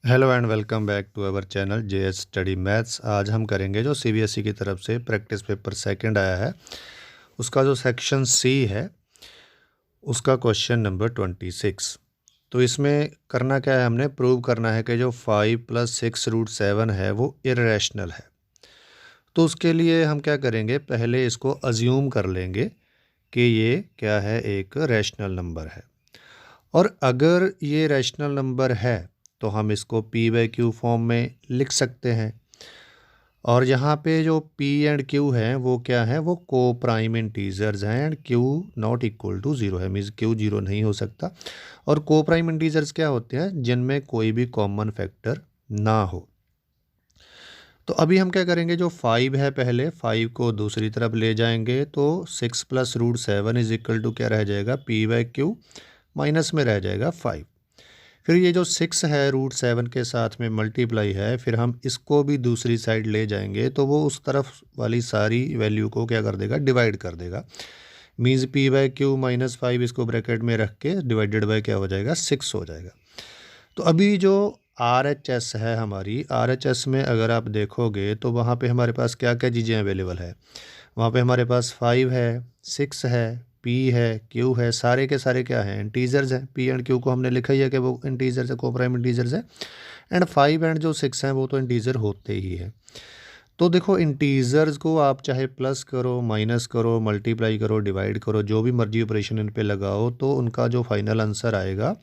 Hello and welcome back to our channel JS study maths. आज हम करेंगे जो सीबीएसई की तरफ से प्रैक्टिस पेपर सेकंड आया है, उसका जो सेक्शन सी है उसका क्वेश्चन नंबर 26। तो इसमें करना क्या है, हमने प्रूव करना है कि जो 5 + 6√7 है वो इर्रेशनल है। तो उसके लिए हम क्या करेंगे, पहले इसको अज्यूम कर लेंगे कि ये क्या है, एक रैशनल नंबर है। और अगर ये रैशनल नंबर है तो हम इसको p/q फॉर्म में लिख सकते हैं। और यहाँ पे जो p एंड q हैं वो क्या है, वो को प्राइम इंटीजर्स हैं and q not equal to 0 है, मीन्स q 0 नहीं हो सकता। और को प्राइम इंटीजर्स क्या होते हैं, जिनमें कोई भी कॉमन फैक्टर ना हो। तो अभी हम क्या करेंगे, जो 5 है पहले 5 को दूसरी तरफ ले जाएंगे तो 6 + √7 इज इक्वल टू क्या रह जाएगा, p/q, माइनस में रह जाएगा 5। फिर ये जो 6 है √7 के साथ में मल्टीप्लाई है, फिर हम इसको भी दूसरी साइड ले जाएंगे तो वो उस तरफ वाली सारी वैल्यू को क्या कर देगा, डिवाइड कर देगा। मीन्स p/q -5 इसको ब्रैकेट में रख के डिवाइडेड बाय क्या हो जाएगा, 6 हो जाएगा। तो अभी जो RHS है हमारी, RHS में अगर आप देखोगे तो वहाँ पे हमारे पास क्या क्या चीज़ें अवेलेबल है। वहाँ पे हमारे पास 5 है, 6 है, p है, q है, सारे के सारे क्या हैं, इंटीजर्स हैं। p एंड q को हमने लिखा ही है कि वो इंटीजर्स है, को प्राइम इंटीजर्स है। एंड 5 एंड जो 6 हैं वो तो इंटीजर होते ही हैं। तो देखो, इंटीजर्स को आप चाहे प्लस करो, माइनस करो, मल्टीप्लाई करो, डिवाइड करो, जो भी मर्जी ऑपरेशन इन पे लगाओ, तो उनका जो फाइनल आंसर आएगा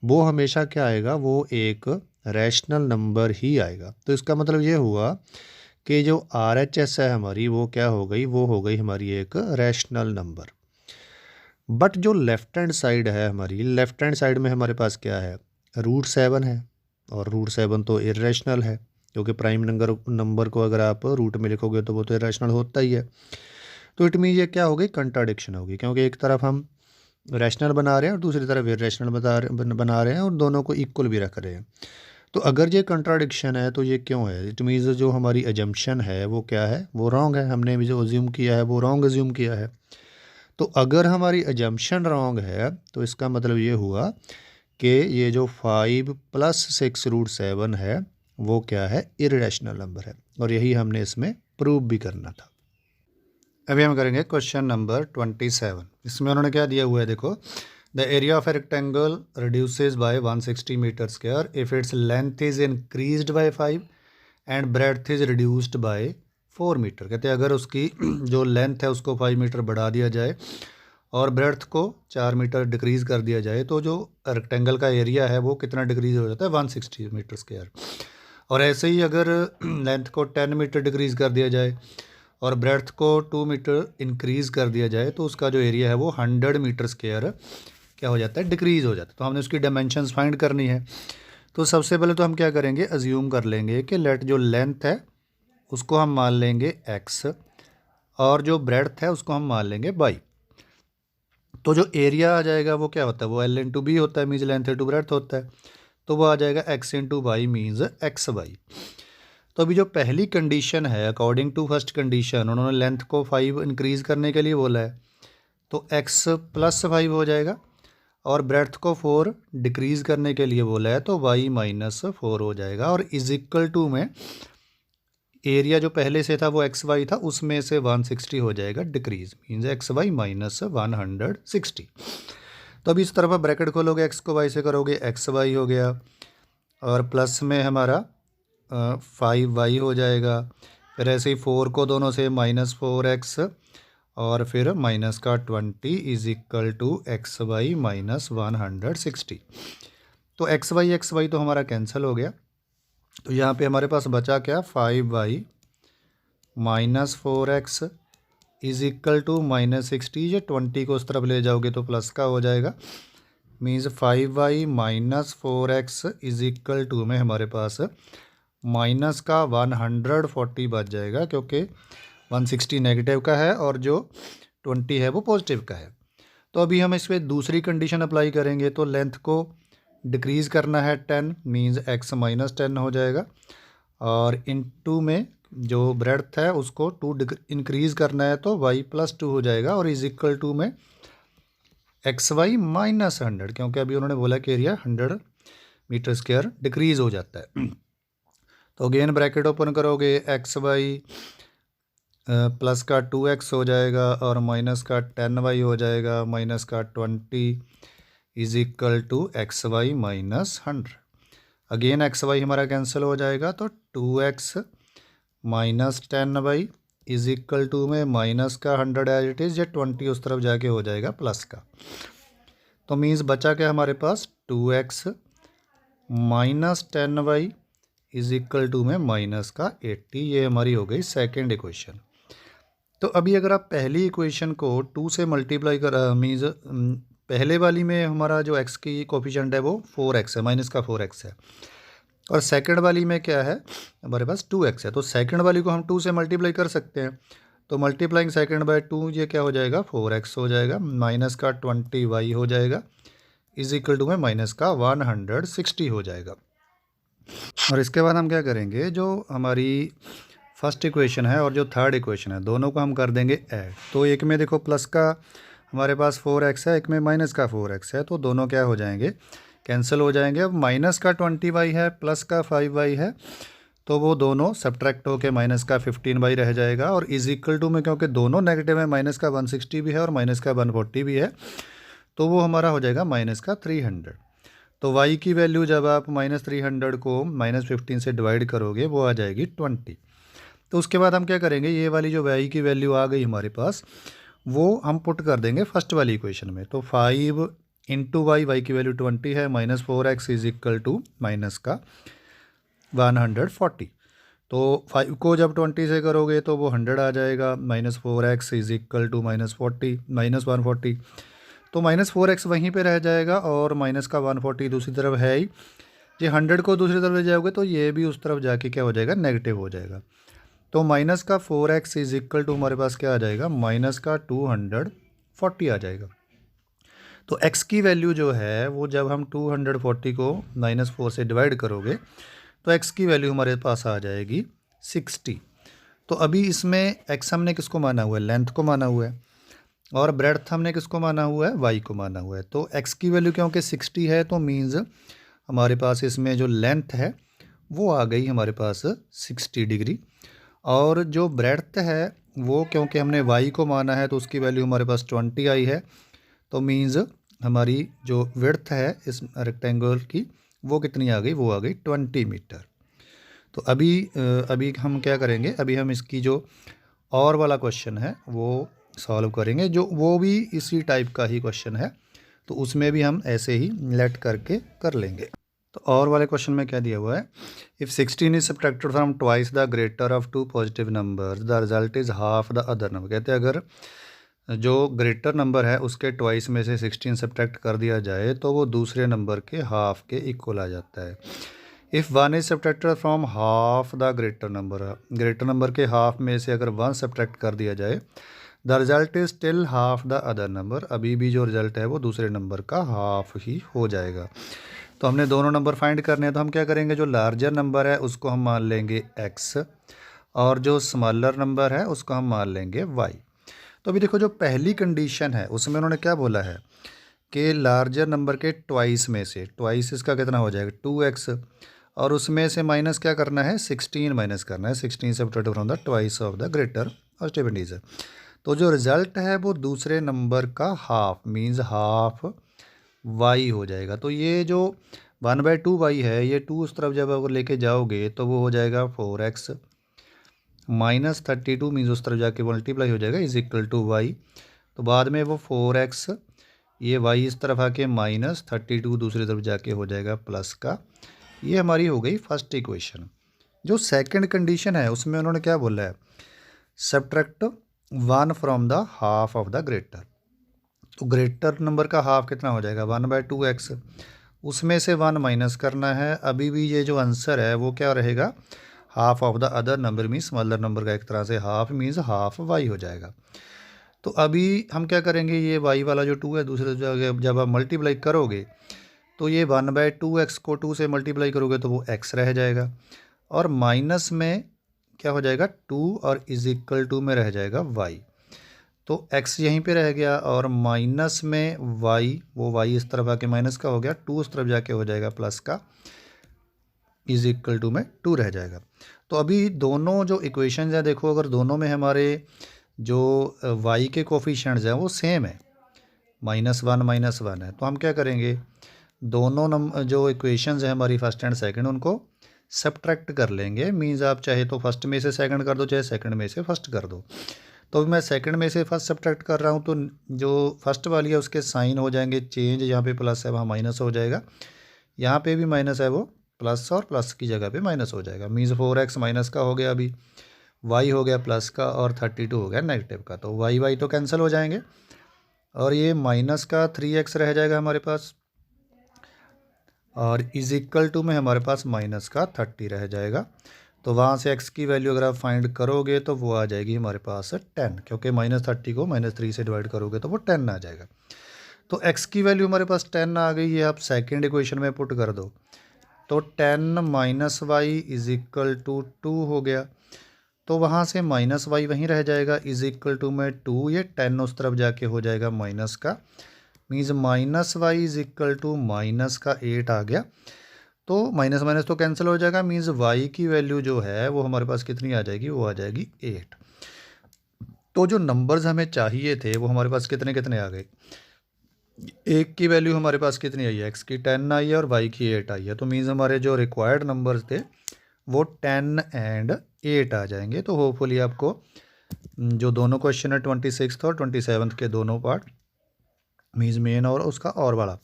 वो हमेशा क्या आएगा, वो एक रैशनल नंबर ही आएगा। तो इसका मतलब ये हुआ कि जो RHS है हमारी वो क्या हो गई, वो हो गई हमारी एक रैशनल नंबर। बट जो लेफ्ट हैंड साइड है हमारी, लेफ्ट हैंड साइड में हमारे पास क्या है, √7 है। और √7 तो इर्रेशनल है, क्योंकि प्राइम नंबर को अगर आप रूट में लिखोगे तो वो तो इर्रेशनल होता ही है। तो इट मीन ये क्या हो गई, कंट्राडिक्शन होगी, क्योंकि एक तरफ हम रैशनल बना रहे हैं और दूसरी तरफ इर्रेशनल बना रहे हैं और दोनों को इक्वल भी रख रहे हैं। तो अगर ये कंट्राडिक्शन है तो ये क्यों है, इट मीन्स जो हमारी एजम्पशन है वो क्या है, वो रॉन्ग है। हमने भी जो अज्यूम किया है वो रॉन्ग अज्यूम किया है। तो अगर हमारी एजम्पशन रॉन्ग है तो इसका मतलब ये हुआ कि ये जो 5 + 6√7 है वो क्या है, इर्रेशनल नंबर है। और यही हमने इसमें प्रूव भी करना था। अभी हम करेंगे क्वेश्चन नंबर 27। इसमें उन्होंने क्या दिया हुआ है, देखो, the area of a rectangle reduces by 160 metre square if its length is increased by 5 and breadth is reduced by 4 metre. कहते हैं अगर उसकी जो लेंथ है उसको 5 मीटर बढ़ा दिया जाए और ब्रेड्थ को 4 मीटर डिक्रीज़ कर दिया जाए तो जो रेक्टेंगल का एरिया है वो कितना डिक्रीज़ हो जाता है, 160 मीटर स्क्वायर। और ऐसे ही अगर लेंथ को 10 मीटर डिक्रीज़ कर दिया जाए और ब्रेड्थ को 2 मीटर इंक्रीज़ कर दिया जाए तो उसका जो एरिया है वो 100 मीटर स्क्वायर क्या हो जाता है, डिक्रीज़ हो जाता है। तो हमने उसकी डायमेंशंस फाइंड करनी है। तो सबसे पहले तो हम क्या करेंगे, अज्यूम कर लेंगे कि लेट जो लेंथ है उसको हम मान लेंगे x और जो ब्रेड्थ है उसको हम मान लेंगे y। तो जो एरिया आ जाएगा वो क्या होता है, वो L/B होता है, मीन्स लेंथ इंटू ब्रेड्थ होता है। तो वो आ जाएगा x × y मीन्स xy। तो अभी जो पहली कंडीशन है, अकॉर्डिंग टू फर्स्ट कंडीशन, उन्होंने लेंथ को 5 इंक्रीज़ करने के लिए बोला है, तो x + 5 हो जाएगा। और ब्रेड्थ को 4 डिक्रीज़ करने के लिए बोला है तो y - 4 हो जाएगा। और इज इक्वल टू में एरिया जो पहले से था वो xy था, उसमें से 160 हो जाएगा डिक्रीज़, मीन्स xy - 160। तो अभी इस तरफ आप ब्रैकेट खोलोगे, x को y से करोगे xy हो गया, और प्लस में हमारा 5y हो जाएगा। फिर ऐसे ही 4 को दोनों से -4x और फिर माइनस का 20 इज इक्वल टू xy - 160। तो xy तो हमारा कैंसिल हो गया। तो यहाँ पे हमारे पास बचा क्या, 5y - 4x is equal to -60। ये 20 को उस तरफ ले जाओगे तो प्लस का हो जाएगा, means 5y - 4x is equal to में हमारे पास माइनस का 140 बच जाएगा, क्योंकि 160 नेगेटिव का है और जो 20 है वो पॉजिटिव का है। तो अभी हम इस पर दूसरी कंडीशन अप्लाई करेंगे। तो लेंथ को डिक्रीज़ करना है 10, मीन्स x - 10 हो जाएगा। और इनटू में जो ब्रेड्थ है उसको 2 इंक्रीज़ करना है तो y + 2 हो जाएगा। और इज इक्वल टू में xy - 100, क्योंकि अभी उन्होंने बोला कि एरिया 100 मीटर स्क्वायर डिक्रीज़ हो जाता है। तो अगेन ब्रैकेट ओपन करोगे, एक्स वाई प्लस का 2x हो जाएगा और माइनस का 10y हो जाएगा, माइनस का 20 is equal to x y minus 100। Again x y हमारा कैंसिल हो जाएगा, तो 2x minus 10y is equal to में माइनस का 100 एज इट इज़, या 20 उस तरफ जाके हो जाएगा प्लस का। तो मीन्स बचा क्या हमारे पास, 2x minus 10y is equal to में माइनस का 80। ये हमारी हो गई सेकेंड इक्वेशन। तो अभी अगर आप पहली इक्वेशन को 2 से मल्टीप्लाई कर मीन्स पहले वाली में हमारा जो x की कोफिशिएंट है वो 4x है, माइनस का 4x है, और सेकंड वाली में क्या है हमारे पास 2x है। तो सेकंड वाली को हम 2 से मल्टीप्लाई कर सकते हैं। तो मल्टीप्लाइंग सेकंड बाय 2 ये क्या हो जाएगा, 4x हो जाएगा, माइनस का 20y हो जाएगा, इज इक्वल टू में माइनस का 160 हो जाएगा। और इसके बाद हम क्या करेंगे, जो हमारी फर्स्ट इक्वेशन है और जो थर्ड इक्वेशन है दोनों को हम कर देंगे ऐड। तो एक में देखो प्लस का हमारे पास 4x है, एक में माइनस का 4x है, तो दोनों क्या हो जाएंगे, कैंसिल हो जाएंगे। अब माइनस का 20y है, प्लस का 5y है, तो वो दोनों सब्ट्रैक्ट होकर माइनस का 15y रह जाएगा, और इज इक्वल टू में क्योंकि दोनों नेगेटिव है, माइनस का 160 भी है और माइनस का 140 भी है, तो वो हमारा हो जाएगा माइनस का 300। तो y की वैल्यू जब आप माइनस 300 को माइनस 15 से डिवाइड करोगे वो आ जाएगी 20। तो उसके बाद हम क्या करेंगे, ये वाली जो y की वैल्यू आ गई हमारे पास वो हम पुट कर देंगे फर्स्ट वाली इक्वेशन में। तो 5 इंटू y की वैल्यू 20 है, minus 4x is equal to minus का 140। तो 5 को जब 20 से करोगे तो वो 100 आ जाएगा, minus 4x is equal to minus 140। तो माइनस 4x वहीं पे रह जाएगा और माइनस का 140 दूसरी तरफ है ही। ये 100 को दूसरी तरफ ले जाओगे तो ये भी उस तरफ जाके क्या हो जाएगा, नेगेटिव हो जाएगा। तो माइनस का 4x इज इक्वल टू हमारे पास क्या आ जाएगा, माइनस का 240 आ जाएगा। तो x की वैल्यू जो है वो जब हम 240 को माइनस 4 से डिवाइड करोगे तो x की वैल्यू हमारे पास आ जाएगी 60। तो अभी इसमें x हमने किसको माना हुआ है, लेंथ को माना हुआ है, और ब्रेड्थ हमने किसको माना हुआ है, y को माना हुआ है। तो x की वैल्यू क्योंकि 60 है तो मीन्स हमारे पास इसमें जो लेंथ है वो आ गई हमारे पास 60 डिग्री, और जो ब्रेड्थ है वो क्योंकि हमने y को माना है तो उसकी वैल्यू हमारे पास 20 आई है। तो मीन्स हमारी जो विड्थ है इस रेक्टेंगल की वो कितनी आ गई, वो आ गई 20 मीटर। तो अभी हम क्या करेंगे, अभी हम इसकी जो और वाला क्वेश्चन है वो सॉल्व करेंगे, जो वो भी इसी टाइप का ही क्वेश्चन है, तो उसमें भी हम ऐसे ही लेट करके कर लेंगे। तो और वाले क्वेश्चन में क्या दिया हुआ है, if 16 is subtracted from twice the greater of 2 positive numbers the result is half the other number. कहते हैं अगर जो ग्रेटर नंबर है उसके ट्वाइस में से 16 सब्ट्रैक्ट कर दिया जाए तो वो दूसरे नंबर के हाफ के इक्वल आ जाता है। If 1 is subtracted from half the greater number के हाफ में से अगर 1 सब्ट्रैक्ट कर दिया जाए the result is still half the other number, अभी भी जो रिजल्ट है वो दूसरे नंबर का हाफ ही हो जाएगा। तो हमने दोनों नंबर फाइंड करने हैं, तो हम क्या करेंगे, जो लार्जर नंबर है उसको हम मान लेंगे x, और जो स्मॉलर नंबर है उसको हम मान लेंगे y। तो अभी देखो जो पहली कंडीशन है उसमें उन्होंने क्या बोला है कि लार्जर नंबर के ट्वाइस में से, ट्वाइस इसका कितना हो जाएगा 2x, और उसमें से माइनस क्या करना है, 16 माइनस करना है, 16 subtracted from the twice of the greater और स्टेबिलिटीज। तो जो रिजल्ट है वो दूसरे नंबर का हाफ मीन्स हाफ y हो जाएगा। तो ये जो 1/2y है, ये 2 उस तरफ जब अगर लेके जाओगे तो वो हो जाएगा 4x माइनस 32 मीन्स उस तरफ जाके मल्टीप्लाई हो जाएगा इज इक्वल टू y। तो बाद में वो 4x, ये y इस तरफ आके माइनस 32 दूसरी तरफ जाके हो जाएगा प्लस का। ये हमारी हो गई फर्स्ट इक्वेशन। जो सेकंड कंडीशन है उसमें उन्होंने क्या बोला है, subtract 1 from the half of the greater. तो ग्रेटर नंबर का हाफ कितना हो जाएगा 1/2x, उसमें से 1 माइनस करना है। अभी भी ये जो आंसर है वो क्या रहेगा, half of the other number means smaller number का एक तरह से हाफ मीन्स हाफ y हो जाएगा। तो अभी हम क्या करेंगे, ये y वाला जो 2 है दूसरे जगह जब आप मल्टीप्लाई करोगे तो ये 1/2x को 2 से मल्टीप्लाई करोगे तो वो x रह जाएगा, और माइनस में क्या हो जाएगा 2 और इज इक्वल टू में रह जाएगा y। तो x यहीं पे रह गया और माइनस में y, वो y इस तरफ आके माइनस का हो गया, 2 उस तरफ जाके हो जाएगा प्लस का, इज इक्वल टू में 2 रह जाएगा। तो अभी दोनों जो इक्वेशंस हैं देखो, अगर दोनों में हमारे जो y के कोफिशिएंट्स हैं वो सेम है, -1 है, तो हम क्या करेंगे, दोनों जो इक्वेशंस हैं हमारी फर्स्ट एंड सेकंड उनको सब्ट्रैक्ट कर लेंगे। मीन्स आप चाहे तो फर्स्ट में से सेकंड कर दो, चाहे सेकंड में से फर्स्ट कर दो। तो अभी मैं सेकंड में से फर्स्ट सब्ट्रैक्ट कर रहा हूँ, तो जो फर्स्ट वाली है उसके साइन हो जाएंगे चेंज, यहाँ पे प्लस है वहाँ माइनस हो जाएगा, यहाँ पे भी माइनस है वो प्लस, और प्लस की जगह पे माइनस हो जाएगा। मीन्स 4x माइनस का हो गया, अभी y हो गया प्लस का, और 32 हो गया नेगेटिव का। तो y तो कैंसिल हो जाएंगे, और ये माइनस का 3x रह जाएगा हमारे पास, और इज इक्वल टू में हमारे पास माइनस का 30 रह जाएगा। तो वहाँ से x की वैल्यू अगर आप फाइंड करोगे तो वो आ जाएगी हमारे पास 10, क्योंकि -30 को -3 से डिवाइड करोगे तो वो 10 आ जाएगा। तो x की वैल्यू हमारे पास 10 आ गई है, आप सेकेंड इक्वेशन में पुट कर दो, तो 10 - y इज इक्वल टू 2 हो गया। तो वहाँ से -y वहीं रह जाएगा, इज इक्वल टू में 2, ये 10 उस तरफ जाके हो जाएगा माइनस का, means -y is equal to minus का 8 आ गया। तो माइनस माइनस तो कैंसिल हो जाएगा, मीन्स y की वैल्यू जो है वो हमारे पास कितनी आ जाएगी, वो आ जाएगी 8। तो जो नंबर्स हमें चाहिए थे वो हमारे पास कितने कितने आ गए, एक की वैल्यू हमारे पास कितनी आई है, x की 10 आई है और y की 8 आई है। तो मीन्स हमारे जो रिक्वायर्ड नंबर्स थे वो 10 एंड 8 आ जाएंगे। तो होपफुली आपको जो दोनों क्वेश्चन है 26 और 27 के दोनों पार्ट, मीन्स मेन और उसका और वाला,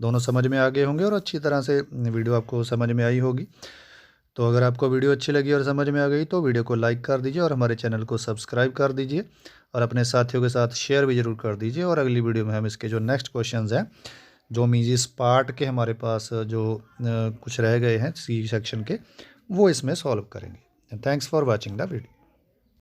दोनों समझ में आ गए होंगे और अच्छी तरह से वीडियो आपको समझ में आई होगी। तो अगर आपको वीडियो अच्छी लगी और समझ में आ गई तो वीडियो को लाइक कर दीजिए और हमारे चैनल को सब्सक्राइब कर दीजिए, और अपने साथियों के साथ शेयर भी ज़रूर कर दीजिए। और अगली वीडियो में हम इसके जो नेक्स्ट क्वेश्चंस हैं, जो मीन्स इस पार्ट के हमारे पास जो कुछ रह गए हैं सी सेक्शन के, वो इसमें सॉल्व करेंगे। Thanks for watching the video.